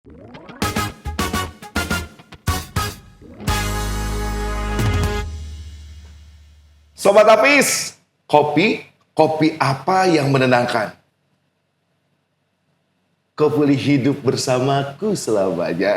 Sobat Apis, kopi apa yang menenangkan? Kau boleh hidup bersamaku selamanya.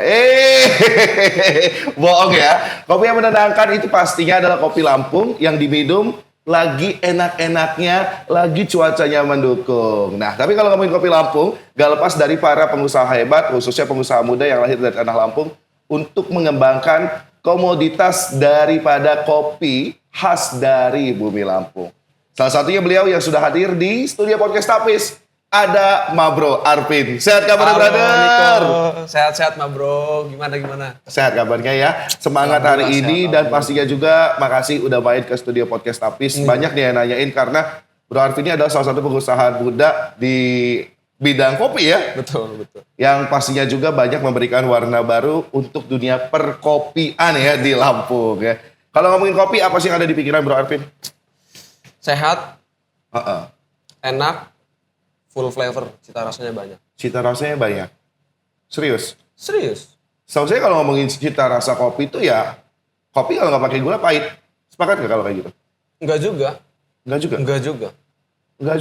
Bohong ya. Kopi yang menenangkan itu pastinya adalah kopi Lampung yang diminum lagi enak-enaknya, lagi cuacanya mendukung. Nah, tapi kalau ngomongin kopi Lampung, gak lepas dari para pengusaha hebat, khususnya pengusaha muda yang lahir dari tanah Lampung, untuk mengembangkan komoditas daripada kopi khas dari bumi Lampung. Salah satunya beliau yang sudah hadir di studio podcast Tapis. Ada Mabro Arvin. Sehat kabarnya, brother? Niko. Sehat-sehat, Mabro. Gimana? Sehat kabarnya ya. Semangat hari ini dan pastinya juga makasih udah main ke studio podcast Tapis. Banyak nih yang nanyain karena Bro Arvin ini adalah salah satu pengusaha muda di bidang kopi ya. Betul. Yang pastinya juga banyak memberikan warna baru untuk dunia perkopian ya di Lampung ya. Kalau ngomongin kopi, apa sih yang ada di pikiran Bro Arvin? Sehat, enak, full flavor, cita rasanya banyak. Cita rasanya banyak. Serius? Serius? Saya kalau ngomongin cita rasa kopi itu ya, kopi kalau nggak pakai gula pahit. Sepakat nggak kalau kayak gitu? Enggak juga. Enggak juga. Enggak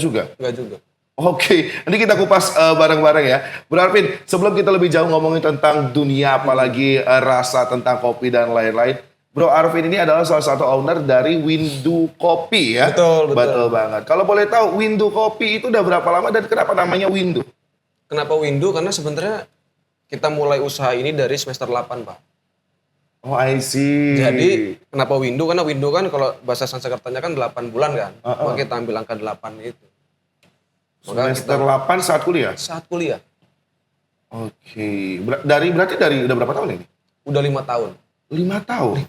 juga. Oke, nanti kita kupas bareng-bareng ya. Bro Arvin, sebelum kita lebih jauh ngomongin tentang dunia, apalagi rasa tentang kopi dan lain-lain, Bro Arvin ini adalah salah satu owner dari Windu Kopi ya. Betul Banget. Kalau boleh tahu, Windu Kopi itu udah berapa lama dan kenapa namanya Windu? Kenapa Windu? Karena sebenarnya kita mulai usaha ini dari semester 8, Pak. Oh, I see. Jadi, kenapa Windu? Karena Windu kan kalau bahasa Sanskertanya kan 8 bulan kan. Maka kita ambil angka 8 itu. Semester 8 saat kuliah? Saat kuliah. Oke. Berarti dari udah berapa tahun ini? Udah 5 tahun. 5 tahun?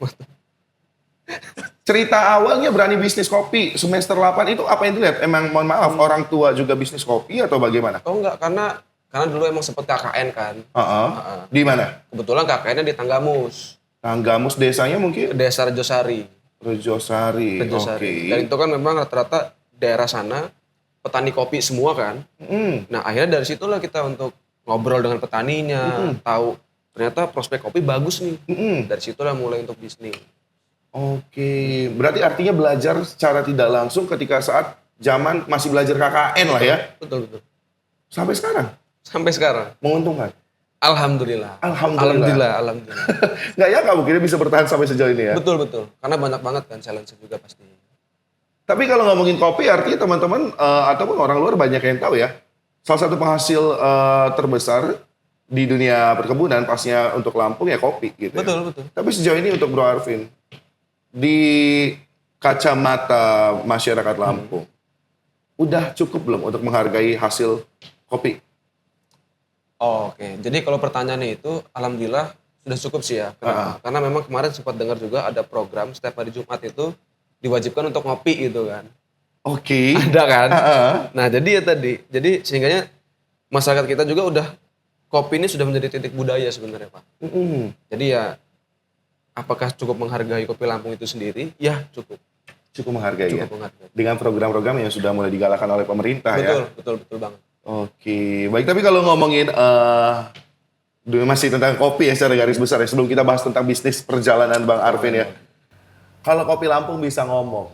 Cerita awalnya berani bisnis kopi semester 8 itu apa yang dilihat? Emang mohon maaf orang tua juga bisnis kopi atau bagaimana? Oh enggak, karena dulu emang sempet KKN kan. Di mana? Kebetulan KKN-nya di Tanggamus. Tanggamus desanya mungkin? Desa Rejosari. Rejosari. Oke. Dan itu kan memang rata-rata daerah sana petani kopi semua kan. Nah akhirnya dari situlah kita untuk ngobrol dengan petaninya, tahu ternyata prospek kopi bagus nih. Dari situlah mulai untuk bisnis. Oke, berarti artinya belajar secara tidak langsung ketika saat zaman masih belajar KKN lah ya? Betul. Sampai sekarang? Sampai sekarang. Menguntungkan? Alhamdulillah. Alhamdulillah. Nggak ya kamu kira bisa bertahan sampai sejauh ini ya? Betul. Karena banyak banget kan challenge juga pasti. Tapi kalau ngomongin kopi artinya teman-teman ataupun orang luar banyak yang tahu ya. Salah satu penghasil terbesar di dunia perkebunan pastinya untuk Lampung ya kopi gitu. Betul. Tapi sejauh ini untuk Bro Arvin, di kacamata masyarakat Lampung, udah cukup belum untuk menghargai hasil kopi? Oh, oke. Jadi kalau pertanyaannya itu, alhamdulillah sudah cukup sih ya. Kenapa? Karena memang kemarin sempat dengar juga ada program setiap hari Jumat itu diwajibkan untuk ngopi gitu kan. Oke. Ada kan? Nah jadi jadi sehingganya masyarakat kita juga udah kopi ini sudah menjadi titik budaya sebenarnya Pak. Jadi ya apakah cukup menghargai kopi Lampung itu sendiri? Ya cukup. Cukup menghargai ya? Menghargai. Dengan program-program yang sudah mulai digalakan oleh pemerintah ya? Betul banget. Oke, baik. Tapi kalau ngomongin masih tentang kopi ya secara garis besar ya, sebelum kita bahas tentang bisnis perjalanan Bang Arvin ya. Kalau kopi Lampung bisa ngomong,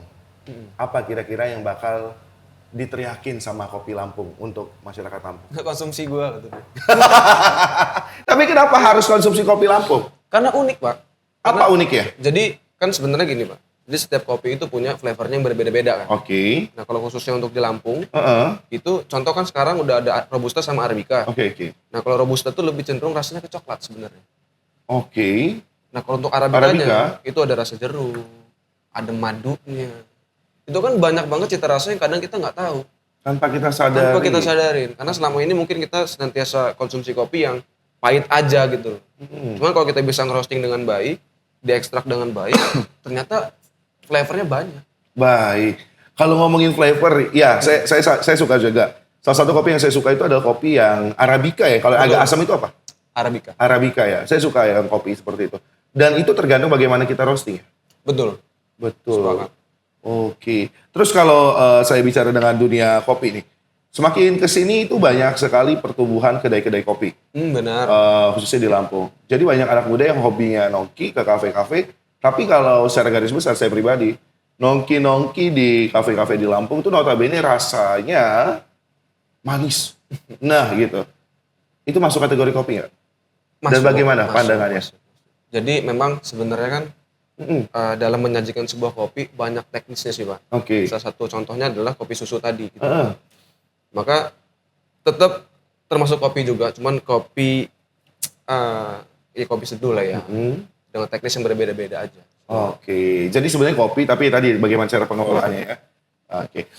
apa kira-kira yang bakal diteriakin sama kopi Lampung untuk masyarakat Lampung? Konsumsi gue gitu. Tapi kenapa harus konsumsi kopi Lampung? Karena unik Pak. Apa uniknya? Jadi kan sebenarnya gini Pak. Jadi setiap kopi itu punya flavornya yang berbeda-beda kan. Oke. Nah kalau khususnya untuk di Lampung, itu contoh kan sekarang udah ada Robusta sama Arabica. Oke. Nah kalau Robusta tuh lebih cenderung rasanya ke coklat sebenarnya. Oke. Nah kalau untuk Arabicanya itu ada rasa jeruk, ada madunya. Itu kan banyak banget cita rasa yang kadang kita nggak tahu. Tanpa kita sadarin. Karena selama ini mungkin kita senantiasa konsumsi kopi yang pahit aja gitu. Cuman kalau kita bisa ngerosting dengan baik, diekstrak dengan baik, ternyata flavornya banyak. Baik. Kalau ngomongin flavor, ya saya suka juga. Salah satu kopi yang saya suka itu adalah kopi yang Arabica ya. Kalau agak asam itu apa? Arabica ya. Saya suka yang kopi seperti itu. Dan itu tergantung bagaimana kita roasting ya. Betul. Sepakat. Oke. Terus kalau saya bicara dengan dunia kopi nih, semakin kesini itu banyak sekali pertumbuhan kedai-kedai kopi. Benar. Khususnya di Lampung. Jadi banyak anak muda yang hobinya nongki ke kafe-kafe. Tapi kalau secara garis besar saya pribadi, nongki-nongki di kafe-kafe di Lampung itu notabene rasanya manis. Nah gitu. Itu masuk kategori kopi nggak? Dan Masuk, bagaimana masuk, pandangannya? masuk. Jadi memang sebenarnya kan dalam menyajikan sebuah kopi banyak teknisnya sih Pak. Oke. Salah satu contohnya adalah kopi susu tadi. Gitu. Heeh. Maka tetap termasuk kopi juga, cuman kopi ya kopi seduh lah ya. Dengan teknis yang berbeda-beda aja. Oke, jadi sebenarnya kopi, tapi tadi bagaimana cara pengelolaannya ya?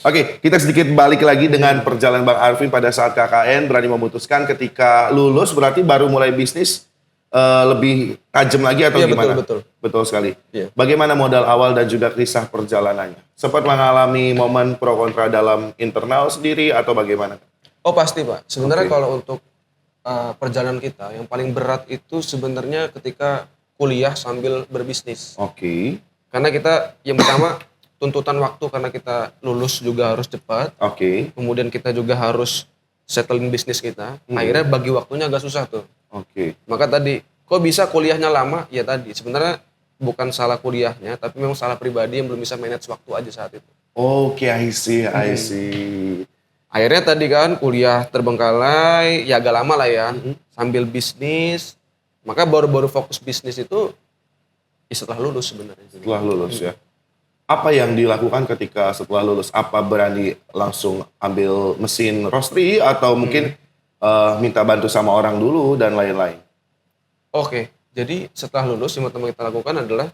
Oke, kita sedikit balik lagi dengan perjalanan Bang Arvin pada saat KKN berani memutuskan ketika lulus berarti baru mulai bisnis lebih tajam lagi atau Iya, gimana? betul. Betul sekali. Iya. Bagaimana modal awal dan juga kisah perjalanannya? Sempat mengalami momen pro kontra dalam internal sendiri atau bagaimana? Oh pasti Pak. Sebenarnya Oke. kalau untuk perjalanan kita yang paling berat itu sebenarnya ketika kuliah sambil berbisnis. Oke, Karena kita yang pertama tuntutan waktu karena kita lulus juga harus cepat. oke, Kemudian kita juga harus settling bisnis kita. Akhirnya bagi waktunya agak susah tuh. oke. Maka tadi, kok bisa kuliahnya lama? Ya tadi, sebenarnya bukan salah kuliahnya, tapi memang salah pribadi yang belum bisa manage waktu aja saat itu. Oke, I see, I see. Akhirnya tadi kan kuliah terbengkalai, ya agak lama lah ya, sambil bisnis. Maka baru-baru fokus bisnis itu ya setelah lulus sebenarnya. Setelah lulus ya. Apa yang dilakukan ketika setelah lulus? Apa berani langsung ambil mesin roastery atau mungkin minta bantu sama orang dulu dan lain-lain? Oke, jadi setelah lulus yang pertama kita lakukan adalah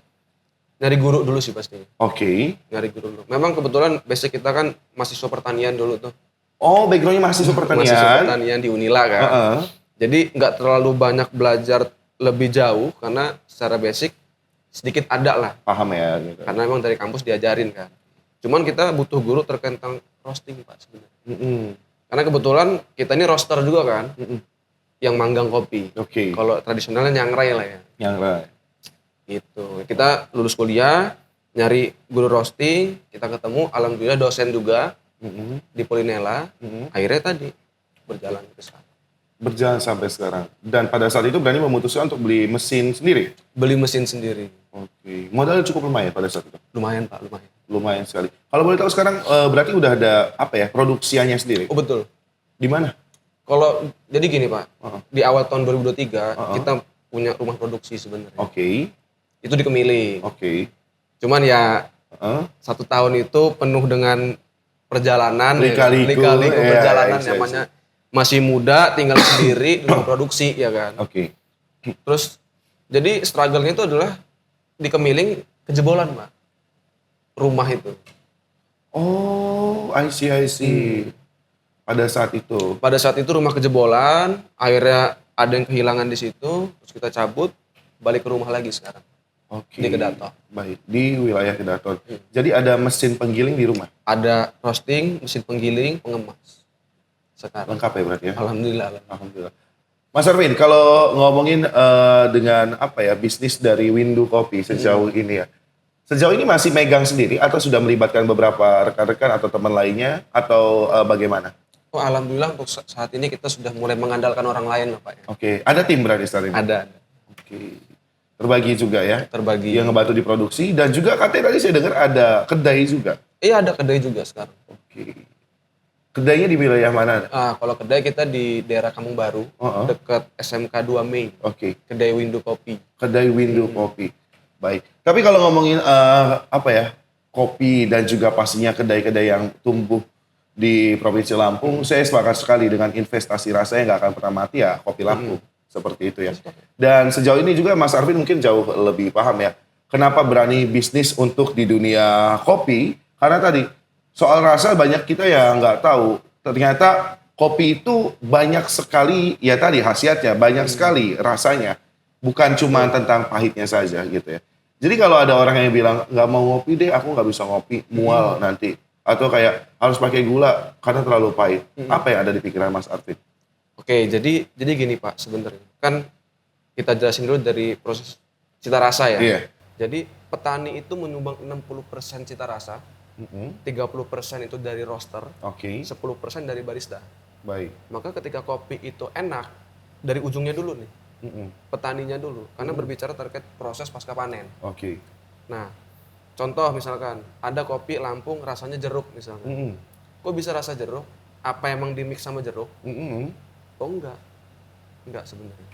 nyari guru dulu sih pasti. Oke. Nyari guru dulu. Memang kebetulan basic kita kan mahasiswa pertanian dulu tuh. Oh, backgroundnya mahasiswa Mahasiswa pertanian. pertanian di Unila kan. Heeh. Jadi nggak terlalu banyak belajar lebih jauh karena secara basic sedikit ada lah. Paham ya. Gitu. Karena memang dari kampus diajarin kan. Cuman kita butuh guru terkait tentang roasting Pak sebenarnya. Karena kebetulan kita ini roaster juga kan. Yang manggang kopi. Oke. Kalau tradisionalnya nyangrai lah ya. Yang lain. Gitu. Kita lulus kuliah, nyari guru roasting, kita ketemu, alhamdulillah dosen juga di Polinela. Akhirnya tadi berjalan ke sana. Berjalan sampai sekarang. Dan pada saat itu berani memutuskan untuk beli mesin sendiri. Beli mesin sendiri. Oke. Modalnya cukup lumayan pada saat itu. Lumayan Pak, lumayan. Lumayan sekali. Kalau boleh tahu sekarang berarti udah ada apa ya produksiannya sendiri? Oh betul. Di mana? Kalau jadi gini Pak, Heeh. di awal tahun 2023 kita punya rumah produksi sebenarnya. Oke. Itu di Kemiling. Oke. Cuman ya Heeh. 1 tahun itu penuh dengan perjalanan, Lika-liku, lika-liku ya, perjalanan iya, namanya masih muda, tinggal sendiri di rumah produksi ya kan. Oke. Terus jadi struggle-nya itu adalah di Kemiling kejebolan Pak. Rumah itu. Oh, I see, I see. Pada saat itu. Pada saat itu rumah kejebolan, akhirnya ada yang kehilangan di situ, terus kita cabut, balik ke rumah lagi sekarang. Oke. Di Kedaton. Baik, di wilayah Kedaton. Jadi ada mesin penggiling di rumah. Ada roasting, mesin penggiling, pengemas. Sekarang. Lengkap ya berarti ya? Alhamdulillah. Alhamdulillah. Mas Arvin, kalau ngomongin dengan apa ya bisnis dari Windu Kopi sejauh ini ya. Sejauh ini masih megang sendiri atau sudah melibatkan beberapa rekan-rekan atau teman lainnya atau bagaimana? Oh, alhamdulillah untuk saat ini kita sudah mulai mengandalkan orang lain lah Pak. Ya. Oke, ada tim berarti saat ini? Ada. Oke. Terbagi juga ya? Terbagi. Yang ngebantu di produksi dan juga katanya tadi saya dengar ada kedai juga. Iya ada kedai juga sekarang. Oke. Kedainya di wilayah mana? Kalau kedai kita di daerah Kampung Baru, dekat SMK 2 Mei. Oke. Kedai Windu Kopi. Kedai Windu Kopi. Baik. Tapi kalau ngomongin apa ya? Kopi dan juga pastinya kedai-kedai yang tumbuh di Provinsi Lampung, saya sepakat sekali dengan investasi rasa yang nggak akan pernah mati ya kopi Lampung. Seperti itu ya. Dan sejauh ini juga Mas Arvin mungkin jauh lebih paham ya. Kenapa berani bisnis untuk di dunia kopi? Karena tadi soal rasa banyak kita yang nggak tahu. Ternyata kopi itu banyak sekali, ya tadi khasiatnya, banyak sekali rasanya. Bukan cuma tentang pahitnya saja gitu ya. Jadi kalau ada orang yang bilang, nggak mau ngopi deh, aku nggak bisa ngopi, mual nanti. Atau kayak harus pakai gula karena terlalu pahit. Apa yang ada di pikiran Mas Arvin? Oke, jadi gini Pak sebenarnya. Kan kita jelasin dulu dari proses cita rasa ya. Iya. Jadi petani itu menyumbang 60% cita rasa, 30% itu dari roaster, Oke. 10% dari barista. Baik. Maka ketika kopi itu enak, dari ujungnya dulu nih, Mm-mm. petaninya dulu. Karena berbicara terkait proses pasca panen. Oke. Nah, contoh misalkan, ada kopi Lampung rasanya jeruk misalkan. Mm-mm. Kok bisa rasa jeruk? Apa emang dimix sama jeruk? Mm-mm. Oh enggak. Enggak sebenarnya.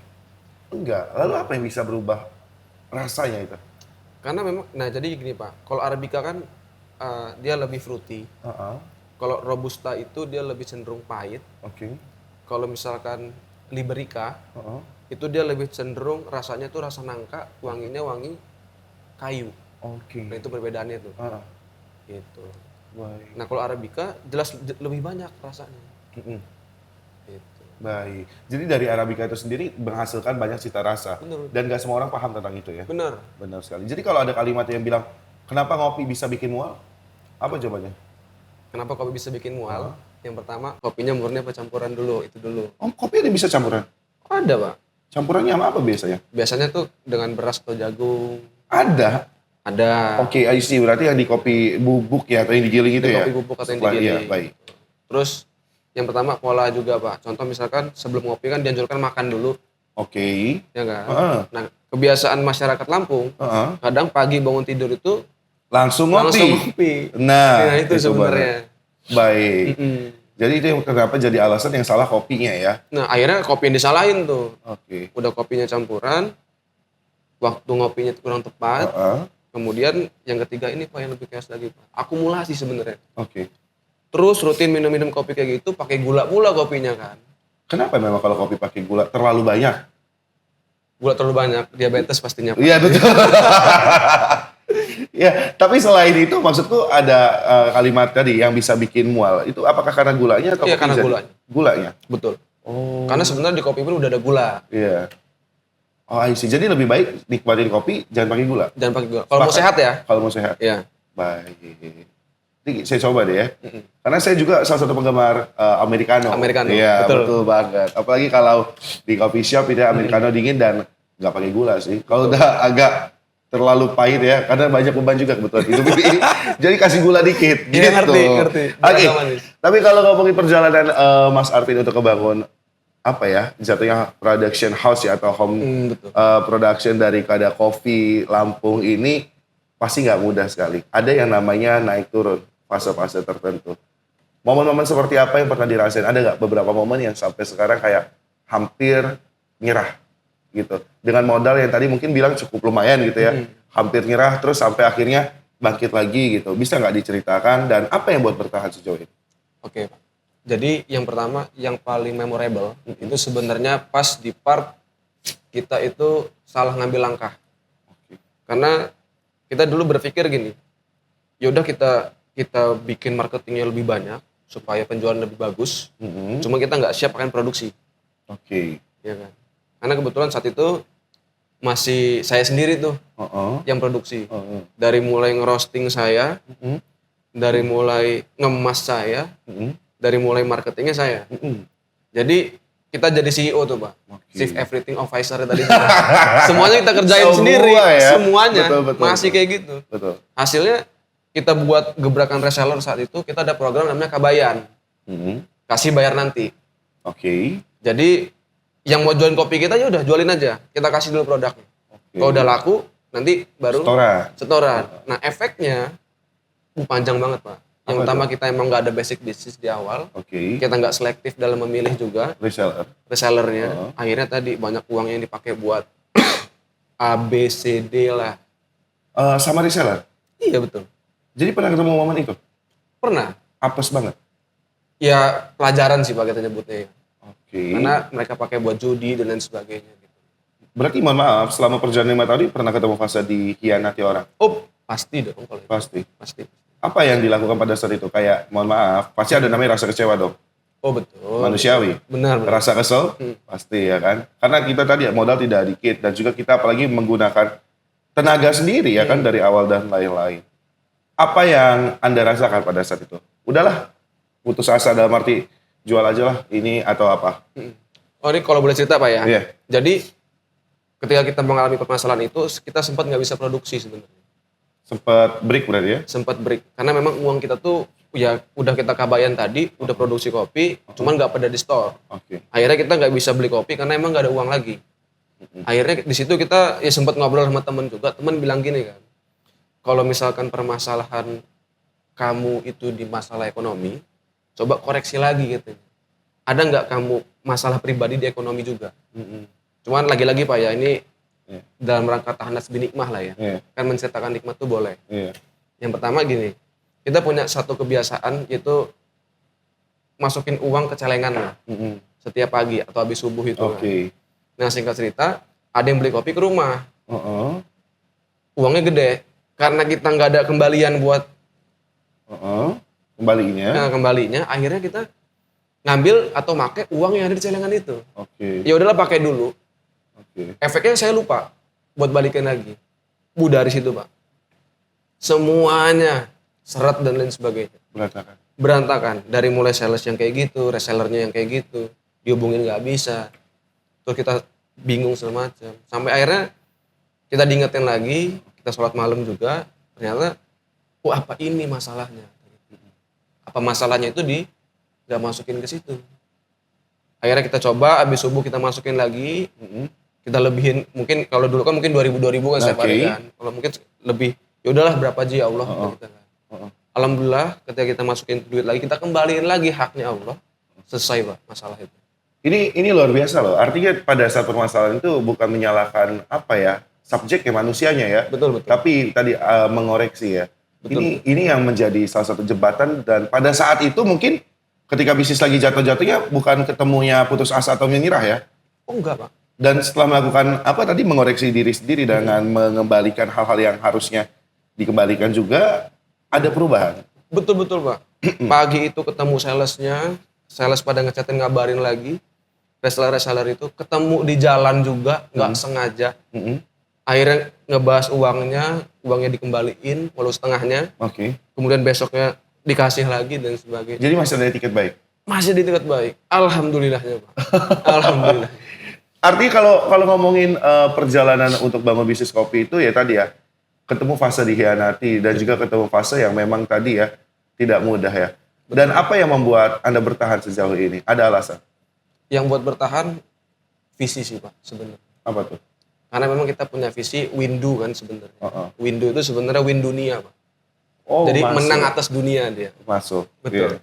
Enggak. Lalu apa yang bisa berubah rasanya itu? Karena memang, nah jadi gini Pak, kalau Arabica kan dia lebih fruity. Uh-uh. Kalau Robusta itu dia lebih cenderung pahit. Oke. Kalau misalkan Liberica, Uh-uh. itu dia lebih cenderung rasanya tuh rasa nangka, wanginya wangi kayu. Oke. Nah itu perbedaannya tuh. Uh-uh. Gitu. Baik. Nah kalau Arabica jelas lebih banyak rasanya. Mm-mm. Gitu. Baik. Jadi dari Arabica itu sendiri menghasilkan banyak cita rasa. Bener. Dan gak semua orang paham tentang itu ya. Bener. Benar sekali. Jadi kalau ada kalimat yang bilang, kenapa ngopi bisa bikin mual? Apa jawabannya? Kenapa kopi bisa bikin mual? Yang pertama, kopinya murni apa campuran dulu, itu dulu. Oh, kopi ada bisa campuran? Ada Pak. Campurannya sama apa biasanya? Biasanya tuh dengan beras atau jagung. Ada. Ada. Oke, I see. Berarti yang di kopi bubuk ya, atau yang digiling itu Di ya? kopi bubuk atau yang Setelah- digiling. Iya, baik. Terus yang pertama pola juga Pak. Contoh misalkan sebelum ngopi kan dianjurkan makan dulu, Oke. ya kan? Heeh. Nah, kebiasaan masyarakat Lampung, Heeh. kadang pagi bangun tidur itu Langsung ngopi. langsung ngopi. Nah, itu sebenarnya. Baik. Mm-mm. Jadi itu yang kenapa jadi alasan yang salah kopinya ya? Nah, akhirnya kopi yang disalahin tuh. Oke. Udah kopinya campuran, waktu ngopinya kurang tepat. Heeh. Kemudian yang ketiga ini Pak yang lebih chaos lagi Pak. Akumulasi sebenarnya. Oke. Terus rutin minum-minum kopi kayak gitu pakai gula pula kopinya kan. Kenapa memang kalau kopi pakai gula terlalu banyak? Gula terlalu banyak, diabetes pastinya Pak. Iya betul. Ya, tapi selain itu maksudku ada kalimat tadi yang bisa bikin mual. Itu apakah karena gulanya atau Iya, kopi karena jadi? gulanya. Gulanya. Betul. Oh. Karena sebenarnya di kopi pun udah ada gula. Iya. Oh, I see. Jadi lebih baik nikmatin kopi jangan pakai gula. Jangan pakai gula. Kalau mau Sepakat. sehat ya. Kalau mau sehat. Iya. Baik. Ini saya coba deh ya. Karena saya juga salah satu penggemar americano. Americano, Iya, betul. betul banget. Apalagi kalau di coffee shop itu americano dingin dan nggak pakai gula sih. Kalau udah agak terlalu pahit ya, karena banyak beban juga kebetulan hidup ini. Jadi kasih gula dikit. Iya, gitu. ngerti. Oke. Agak manis. Tapi kalau ngomongin perjalanan Mas Arvin untuk kebangun apa ya, jatuhnya production house ya atau home Betul. production daripada kopi Lampung ini pasti nggak mudah sekali. Ada yang namanya naik turun fase-fase tertentu. Momen-momen seperti apa yang pernah dirasain? Ada nggak beberapa momen yang sampai sekarang kayak hampir nyerah gitu. Dengan modal yang tadi mungkin bilang cukup lumayan gitu ya. Hampir nyerah terus sampai akhirnya bangkit lagi gitu. Bisa nggak diceritakan dan apa yang buat bertahan sejauh ini? Oke, Pak. Jadi yang pertama, yang paling memorable itu sebenarnya pas di part kita itu salah ngambil langkah. Karena kita dulu berpikir gini, yaudah kita bikin marketingnya lebih banyak supaya penjualan lebih bagus. Cuma kita nggak siap akan produksi, Oke. ya kan? Karena kebetulan saat itu masih saya sendiri tuh Heeh. yang produksi. Heeh. Dari mulai ngerosting saya, Mm-mm. dari mulai ngemas saya, Mm-mm. dari mulai marketingnya saya. Mm-mm. Jadi kita jadi CEO tuh Pak, Oke. Chief Everything Officer tadi. Semuanya kita kerjain Semua sendiri, ya? semuanya Betul, masih kayak gitu. Betul. Hasilnya kita buat gebrakan reseller saat itu, kita ada program namanya Kabayan, Mm-mm. kasih bayar nanti. Oke. Jadi yang mau jualin kopi kita ya udah jualin aja, kita kasih dulu produknya. Kalau udah laku, nanti baru Setoran. setoran. Nah efeknya panjang banget Pak. Yang Apa pertama kita emang nggak ada basic bisnis di awal, Oke. kita nggak selektif dalam memilih juga Reseller. resellernya. Akhirnya tadi banyak uang yang dipakai buat A, B, C, D lah. Sama reseller. Iya betul. Jadi pernah ketemu momen itu? Pernah. Apes banget. Ya pelajaran sih Pak kita nyebutnya. Oke. Karena mereka pakai buat judi dan lain sebagainya. Gitu. Berarti mohon maaf, selama perjalanan 5 tahun ini pernah ketemu fase dikhianati orang? Oh pasti dong kalau itu. Pasti. Pasti. Apa yang dilakukan pada saat itu? Kayak, mohon maaf, pasti ada namanya rasa kecewa dong. Oh betul. Manusiawi. Benar. benar. Rasa kesel? Pasti ya kan? Karena kita tadi modal tidak dikit dan juga kita apalagi menggunakan tenaga sendiri ya kan dari awal dan lain-lain. Apa yang Anda rasakan pada saat itu? Udahlah, putus asa dalam arti jual aja lah ini atau apa? Oh ini kalau boleh cerita Pak ya. Iya. Jadi ketika kita mengalami permasalahan itu, kita sempat nggak bisa produksi sebenarnya. Sempat break berarti ya? Sempat break karena memang uang kita tuh ya udah kita kabayan tadi, udah produksi kopi, cuman nggak pada di store. Oke. Akhirnya kita nggak bisa beli kopi karena emang nggak ada uang lagi. Akhirnya di situ kita ya sempat ngobrol sama temen juga, temen bilang gini kan, kalau misalkan permasalahan kamu itu di masalah ekonomi, coba koreksi lagi gitu. Ada nggak kamu masalah pribadi di ekonomi juga? Cuman lagi-lagi Pak ya, ini dalam rangka tahanas binikmah lah ya. Kan menceritakan nikmat tuh boleh. Yang pertama gini, kita punya satu kebiasaan yaitu masukin uang ke celengan lah. Setiap pagi atau habis subuh itu. Oke. Nah singkat cerita, ada yang beli kopi ke rumah. Heeh. Uangnya gede. Karena kita nggak ada kembalian buat kembalinya, akhirnya kita ngambil atau make uang yang ada di celengan itu. Oke. Ya udahlah pakai dulu. Oke. Efeknya saya lupa buat balikin lagi. Dari situ Pak. Semuanya seret dan lain sebagainya. Berantakan. Dari mulai sales yang kayak gitu, resellernya yang kayak gitu, dihubungin nggak bisa. Terus kita bingung segala macam. Sampai akhirnya kita diingetin lagi, kita sholat malam juga. Ternyata, apa ini masalahnya? Apa masalahnya itu nggak masukin ke situ. Akhirnya kita coba, habis subuh kita masukin lagi, kita lebihin, mungkin kalau dulu kan mungkin 2000 kan setiap hari kan. Kalau mungkin lebih, ya udahlah berapa aja ya Allah. Kita kan. Alhamdulillah ketika kita masukin duit lagi, kita kembaliin lagi haknya Allah. Selesai Pak masalah itu. Ini luar biasa loh. Artinya pada saat permasalahan itu bukan menyalahkan subjeknya, manusianya ya. Betul. Tapi tadi mengoreksi ya. Betul. Ini yang menjadi salah satu jembatan, dan pada saat itu mungkin ketika bisnis lagi jatuh-jatuhnya bukan ketemunya putus asa atau menyerah ya. Oh enggak Pak. Dan setelah melakukan mengoreksi diri sendiri dengan mengembalikan hal-hal yang harusnya dikembalikan juga, ada perubahan. Betul Pak. Pagi itu ketemu sales pada ngechatin ngabarin lagi. Reseller itu ketemu di jalan juga, nggak sengaja. Akhirnya ngebahas uangnya dikembaliin, walau setengahnya. Oke. Kemudian besoknya dikasih lagi dan sebagainya. Jadi masih ada tiket baik? Masih di tiket baik. Alhamdulillahnya Pak. Alhamdulillah. Artinya kalau ngomongin perjalanan untuk bangun bisnis kopi itu ya tadi ya, ketemu fase dikhianati dan juga ketemu fase yang memang tadi ya tidak mudah ya. Dan apa yang membuat Anda bertahan sejauh ini? Ada alasan? Yang buat bertahan visi sih Pak sebenarnya. Apa tuh? Karena memang kita punya visi windu kan sebenarnya. Windu itu sebenarnya win dunia Pak. Oh, jadi masuk. menang atas dunia dia. Masuk. Betul. Yeah.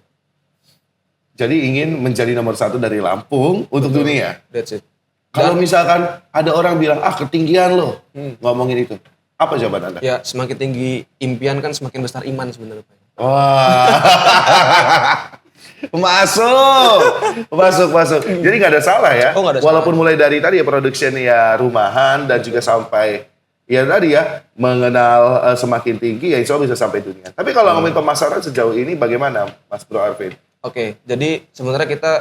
Jadi ingin menjadi nomor 1 dari Lampung untuk dunia. That's it. Kalau misalkan ada orang bilang, ketinggian loh ngomongin itu. Apa jawaban Anda? Ya semakin tinggi impian kan semakin besar iman sebenarnya Pak. Wah. Masuk. Jadi nggak ada salah ya. Oh, nggak ada Walaupun salah. mulai dari tadi ya production ya rumahan dan juga sampai ya tadi ya mengenal semakin tinggi ya insya Allah bisa sampai dunia. Tapi kalau ngomongin pemasaran sejauh ini bagaimana Mas Bro Arvin? Oke, jadi sebenarnya kita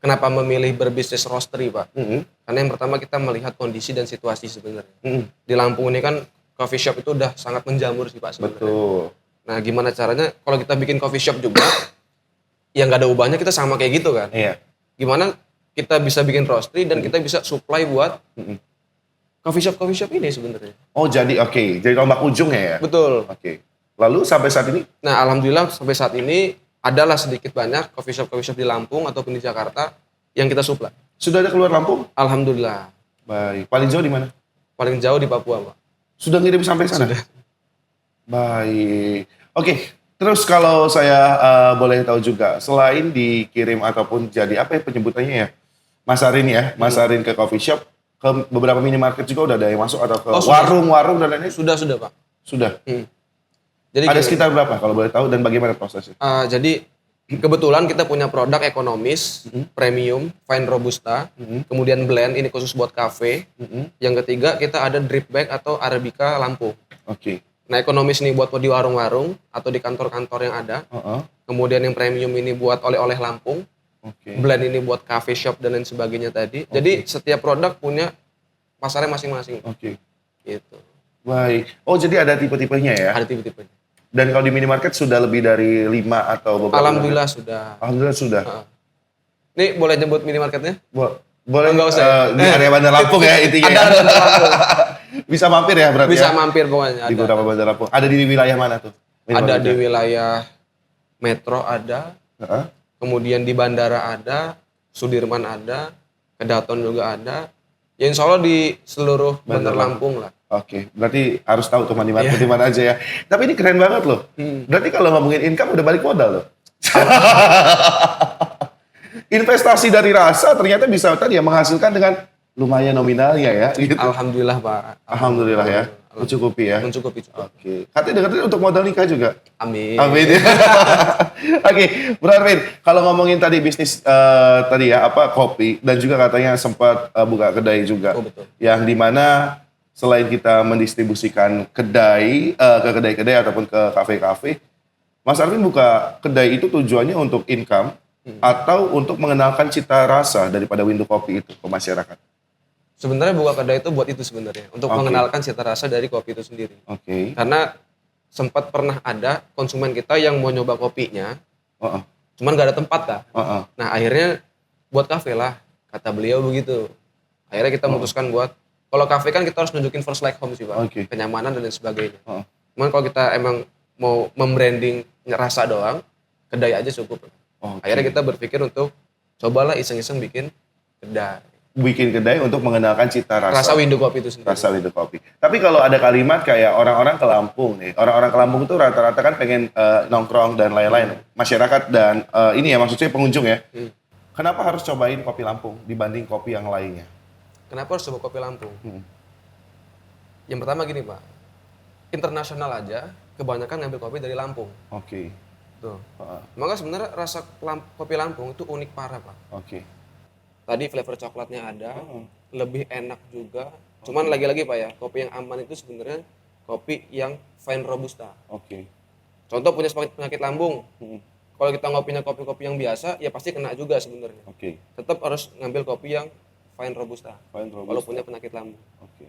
kenapa memilih berbisnis roastery Pak? Karena yang pertama kita melihat kondisi dan situasi sebenarnya. Di Lampung ini kan coffee shop itu udah sangat menjamur sih Pak sebenarnya. Betul. Nah gimana caranya kalau kita bikin coffee shop juga yang nggak ada ubahnya kita sama kayak gitu kan. Iya. Gimana kita bisa bikin roastery dan kita bisa supply buat coffee shop ini sebenarnya. Oh jadi jadi tombak ujungnya ya. Betul. Oke. Lalu sampai saat ini? Nah alhamdulillah sampai saat ini adalah sedikit banyak coffee shop di Lampung ataupun di Jakarta yang kita supply. Sudah ada keluar Lampung? Alhamdulillah. Baik. Paling jauh di mana? Paling jauh di Papua Pak. Sudah ngirim sampai sana? Sudah. Baik. Oke. Terus kalau saya boleh tahu juga, selain dikirim ataupun jadi apa ya penyebutannya ya, masarin ya, masarin ke coffee shop, ke beberapa minimarket juga udah ada yang masuk atau ke warung-warung dan lain-lain? Sudah Pak. Sudah. Jadi Ada sekitar berapa kalau boleh tahu dan bagaimana prosesnya? jadi kebetulan kita punya produk ekonomis, premium, fine robusta, kemudian blend ini khusus buat kafe. Yang ketiga kita ada drip bag atau arabica Lampung. Oke. Nah ekonomis ini buat di warung-warung atau di kantor-kantor yang ada. Kemudian yang premium ini buat oleh-oleh Lampung. Blend ini buat cafe shop dan lain sebagainya tadi. Jadi setiap produk punya pasarnya masing-masing. Gitu. Baik. Oh jadi ada tipe-tipenya ya? Ada tipe-tipenya. Dan kalau di minimarket sudah lebih dari 5 atau beberapa? Alhamdulillah sudah. Alhamdulillah sudah. Nih boleh nyebut minimarketnya? Boleh Enggak usah. di area Bandar Lampung ya intinya. Ada Bandar Lampung. Bisa mampir ya berarti Bisa ya? mampir pokoknya. Di beberapa bandar Lampung. Ada di wilayah mana tuh? Ada di wilayah Metro ada, Heeh. kemudian di bandara ada, Sudirman ada, Kedaton juga ada. Ya insya Allah di seluruh bandar Lampung lah. Oke, berarti harus tahu tuh Iya. di mana aja ya. Tapi ini keren banget loh. Berarti kalau ngomongin income udah balik modal loh. Investasi dari rasa ternyata bisa tadi ya menghasilkan dengan lumayan nominalnya ya. Gitu. Alhamdulillah Pak. Alhamdulillah ya, mencukupi ya. Mencukupi. Oke, katanya dengar untuk modal nikah juga. Amin. Amin. Oke, Bro Arvin, kalau ngomongin tadi bisnis tadi ya apa kopi dan juga katanya sempat buka kedai juga. Oh, betul. Yang dimana selain kita mendistribusikan kedai ke kedai-kedai ataupun ke kafe-kafe, Mas Arvin buka kedai itu tujuannya untuk income atau untuk mengenalkan cita rasa daripada Windu Kopi itu ke masyarakat. Sebenarnya buka kedai itu buat itu sebenarnya, untuk Oke. mengenalkan cita rasa dari kopi itu sendiri. Oke. Karena sempat pernah ada konsumen kita yang mau nyoba kopinya, Heeh. cuman gak ada tempat kak. Heeh. Nah akhirnya buat kafe lah, kata beliau begitu. Akhirnya kita memutuskan buat, kalau kafe kan kita harus nunjukin first like home sih Pak, Oke. kenyamanan dan lain sebagainya. Heeh. Cuman kalau kita emang mau membranding rasa doang, kedai aja cukup. Oke. Akhirnya kita berpikir untuk cobalah iseng-iseng bikin kedai. Bikin kedai untuk mengenalkan cita Rasa Windu Kopi itu sendiri. Rasa Windu Kopi. Tapi kalau ada kalimat kayak orang-orang ke Lampung nih, orang-orang ke Lampung itu rata-rata kan pengen nongkrong dan lain-lain. Masyarakat dan ini ya maksudnya pengunjung ya. Kenapa harus cobain kopi Lampung dibanding kopi yang lainnya? Kenapa harus coba kopi Lampung? Hmm. Yang pertama gini Pak, internasional aja kebanyakan ngambil kopi dari Lampung. Oke. Tuh. Heeh. Maka sebenarnya rasa kopi Lampung itu unik parah Pak. Oke. Tadi flavor coklatnya ada, lebih enak juga. Cuman lagi-lagi Pak ya, kopi yang aman itu sebenarnya kopi yang fine robusta. Oke. Contoh punya penyakit lambung, Hmm. kalau kita ngopinya kopi-kopi yang biasa, ya pasti kena juga sebenarnya. Oke. Tetap harus ngambil kopi yang fine robusta. Fine Kalau robusta. punya penyakit lambung. Oke.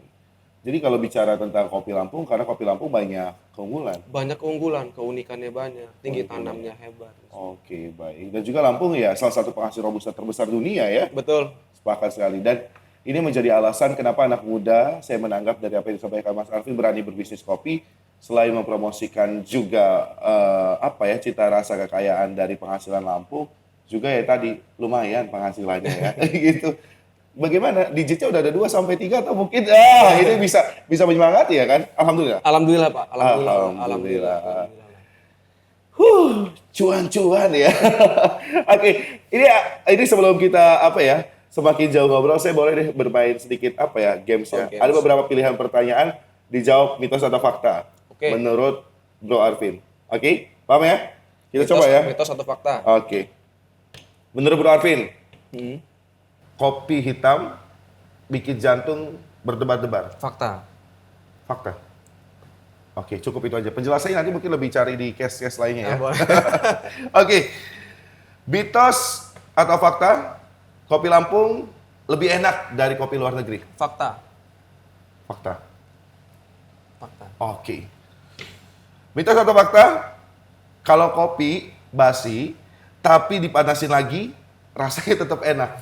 Jadi kalau bicara tentang kopi Lampung, karena kopi Lampung banyak keunggulan. Banyak keunggulan, keunikannya banyak, tinggi tanamnya hebat. Oke, baik. Dan juga Lampung ya salah satu penghasil robusta terbesar dunia ya. Betul. Sepakat sekali. Dan ini menjadi alasan kenapa anak muda, saya menanggap dari apa yang disampaikan Mas Arvin, berani berbisnis kopi, selain mempromosikan juga cita rasa kekayaan dari penghasilan Lampung, juga ya tadi lumayan penghasilannya ya. Gitu. Bagaimana? Digitnya udah ada 2 sampai 3 atau mungkin ini bisa menyemangati ya kan? Alhamdulillah. Alhamdulillah Pak, Alhamdulillah. Cuan-cuan ya. Oke, ini sebelum kita semakin jauh ngobrol, saya boleh deh bermain sedikit games ya. Games. Ada beberapa pilihan pertanyaan, dijawab mitos atau fakta. Oke. Menurut Bro Arvin. Oke, paham ya? Kita coba ya. Mitos atau fakta? Oke. Menurut Bro Arvin, Hmm. kopi hitam bikin jantung berdebar-debar. Fakta. Fakta. Oke, cukup itu aja. Penjelasannya nanti mungkin lebih cari di case-case lainnya ya. Boleh. Oke. Mitos atau fakta, kopi Lampung lebih enak dari kopi luar negeri? Fakta. Fakta. Fakta. Oke. Mitos atau fakta, kalau kopi basi tapi dipanasin lagi, rasanya tetap enak.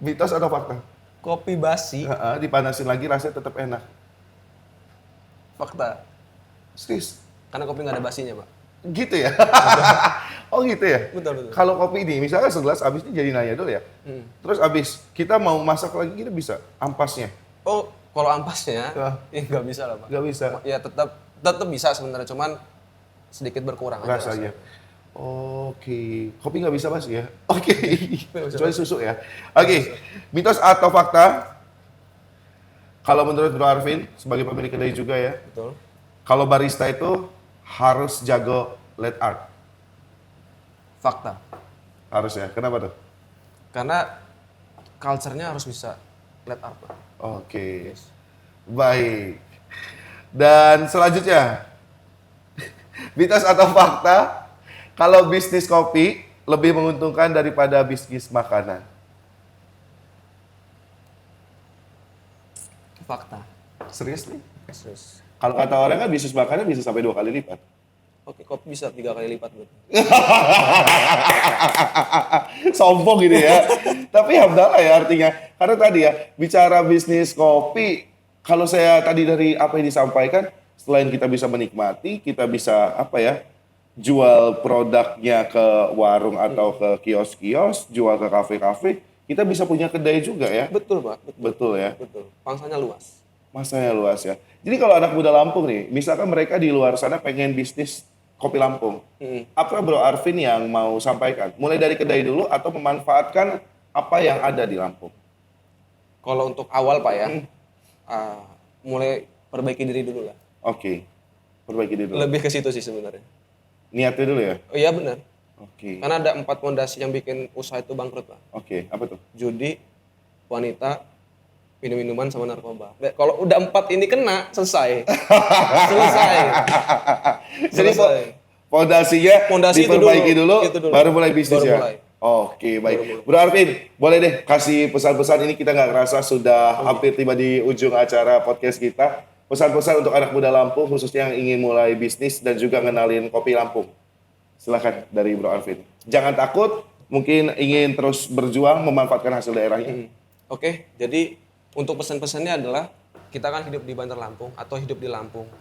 Mitos atau fakta? Kopi basi. Dipanasin lagi rasanya tetap enak. Fakta. Serius? Karena kopi nggak ada basinya Pak. Gitu ya? Oh gitu ya? Betul. Kalau kopi ini, misalnya segelas habis ini jadi nanya dulu ya. Terus habis, kita mau masak lagi kita bisa ampasnya? Oh, kalau ampasnya, Ya. nggak bisa lah Pak. Nggak bisa? Ya tetap bisa sebenarnya, cuman sedikit berkurang aja Rasanya? Oke. Kopi nggak bisa basi ya? Oke. Kecuali susu ya? Oke. Mitos atau fakta? Kalau menurut Bro Arvin, sebagai pemilik kedai juga ya, Betul. kalau barista itu harus jago lead art. Fakta. Harus ya? Kenapa tuh? Karena culture-nya harus bisa let art Pak. Oke. Baik. Dan selanjutnya, mitos atau fakta, kalau bisnis kopi lebih menguntungkan daripada bisnis makanan? Fakta. Serius nih? Serius. Kalau kata orang kan bisnis makanan bisa sampai 2 kali lipat. Oke, kopi bisa 3 kali lipat berarti. Sombong gitu ya. Tapi hamdalah ya artinya. Karena tadi ya, bicara bisnis kopi, kalau saya tadi dari apa yang disampaikan, selain kita bisa menikmati, kita bisa apa ya, jual produknya ke warung atau ke kios-kios, jual ke kafe-kafe, kita bisa punya kedai juga ya. Betul, Pak. Betul ya. Betul. Pangsanya luas. Masanya luas ya. Jadi kalau anak muda Lampung nih, misalkan mereka di luar sana pengen bisnis kopi Lampung, apa Bro Arvin yang mau sampaikan? Mulai dari kedai dulu atau memanfaatkan apa yang ada di Lampung? Kalau untuk awal Pak ya, mulai perbaiki diri dulu lah. Oke, perbaiki dulu. Lebih ke situ sih sebenarnya. Niatnya dulu ya? Oh iya benar. Oke, Karena ada 4 fondasi yang bikin usaha itu bangkrut Pak. oke. Apa tuh? Judi, wanita, minum-minuman sama narkoba. Kalau udah 4 ini kena, selesai. Selesai. Jadi Selesai. fondasinya Fondasi itu diperbaiki dulu, itu dulu. baru mulai bisnis Baru ya? mulai. Oke, baik. Bro Arvin, boleh deh kasih pesan-pesan ini, kita nggak ngerasa sudah hampir tiba di ujung acara podcast kita. Pesan-pesan untuk anak muda Lampung, khususnya yang ingin mulai bisnis dan juga ngenalin kopi Lampung. Silakan dari Bro Arvin. Jangan takut, mungkin ingin terus berjuang memanfaatkan hasil daerahnya. Oke, jadi untuk pesan-pesannya adalah kita kan hidup di Bandar Lampung atau hidup di Lampung.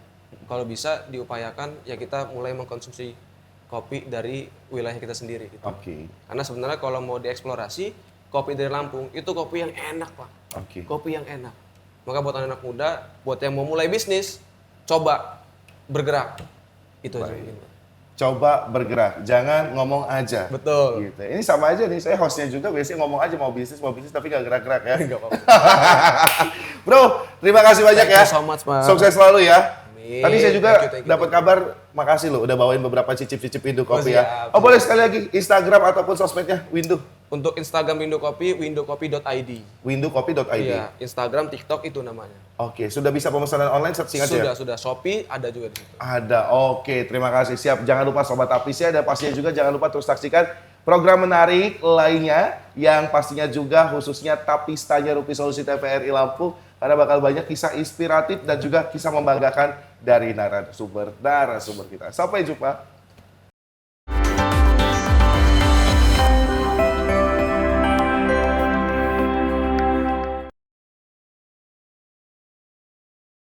Kalau bisa diupayakan ya kita mulai mengkonsumsi kopi dari wilayah kita sendiri. Gitu. Oke, Karena sebenarnya kalau mau dieksplorasi, kopi dari Lampung itu kopi yang enak Pak. oke. Kopi yang enak. Maka buat anak muda, buat yang mau mulai bisnis, coba bergerak. Itu aja. Coba bergerak, jangan ngomong aja. Betul. Gitu. Ini sama aja nih, saya hostnya juga biasanya ngomong aja mau bisnis tapi nggak gerak-gerak ya. Nggak apa-apa. Bro, terima kasih banyak ya. Thank you so much, Pak. Sukses selalu ya. Amin. Tadi saya juga Thank you. dapat kabar, makasih loh udah bawain beberapa cicip-cicip Windu Kopi ya. siap. Oh boleh sekali lagi Instagram ataupun sosmednya Windu. Untuk Instagram Windu Kopi, windukopi.id. Windukopi.id. Iya, Instagram, TikTok itu namanya. Oke, sudah bisa pemesanan online searching aja ya? Sudah. Shopee ada juga di situ. Ada, oke. Terima kasih. Siap. Jangan lupa Sobat Apisia dan pastinya juga jangan lupa terus saksikan program menarik lainnya yang pastinya juga khususnya Tapistanya Rupi Solusi TVRI Lampung karena bakal banyak kisah inspiratif dan juga kisah membanggakan dari narasumber kita. Sampai jumpa.